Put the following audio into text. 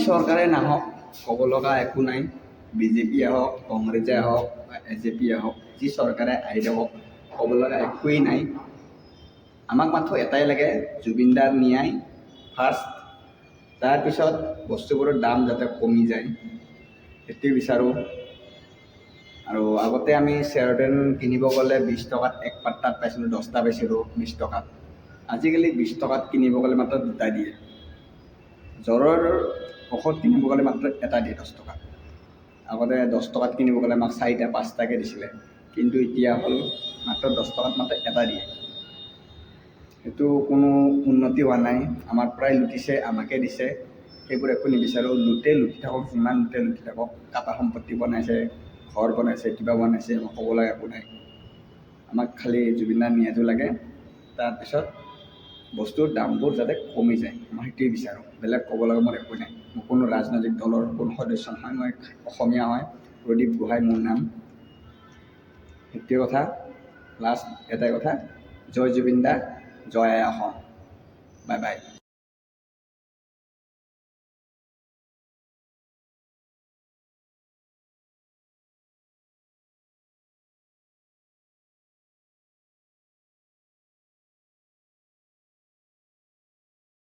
চৰকাৰে নাহক ক'ব লগা একো নাই। বিজেপিয়ে হওক, কংগ্ৰেছে হওক বা এজেপিয়ে হওক, যি চৰকাৰে আহি থাকক ক'ব লগা একোৱেই নাই। আমাক মাত্ৰ এটাই লাগে, জুবিনদাৰ ন্যায় ফাৰ্ষ্ট, তাৰপিছত বস্তুবোৰৰ দাম যাতে কমি যায় সেইটোৱে বিচাৰোঁ। আৰু আগতে আমি চেৰডেন কিনিব গ'লে 20 টকাত এক পাত্তাত পাইছিলোঁ, 10টা পাইছিলোঁ 20 টকাত। আজিকালি 20 টকাত কিনিব গ'লে মাত্ৰ 2টা দিয়ে। জ্বৰৰ ঔষধ কিনিব গ'লে মাত্ৰ এটা দিয়ে 10 টকাত। আগতে 10 টকাত কিনিব গ'লে আমাক 4টা 5টাকৈ দিছিলে, কিন্তু এতিয়া হ'ল মাত্ৰ 10 টকাত মাত্ৰ এটা দিয়ে। সেইটো কোনো উন্নতি হোৱা নাই, আমাৰ পৰাই লুটিছে, আমাকে দিছে। সেইবোৰ একো নিবিচাৰোঁ। লুটি থাকক, যিমান লুটি থাকক। কাটা সম্পত্তি বনাইছে, ঘৰ বনাইছে, কিবা বনাইছে, আমাক ক'ব লগা একো নাই। আমাক খালি জুবিনদাৰ ন্যায়টো লাগে, তাৰপিছত বস্তুৰ দামবোৰ যাতে কমি যায়, মই সেইটোৱে বিচাৰোঁ। বেলেগ ক'ব লগা মোৰ একো নাই। মই কোনো ৰাজনৈতিক দলৰ কোনো সদস্য নহয়, মই অসমীয়া হয়, প্ৰদীপ গোহাঁই মোৰ নাম। সেইটোৱে কথা। লাষ্ট এটাই কথা, জয় জুবিন দা, জয় আই অসম। Bye bye.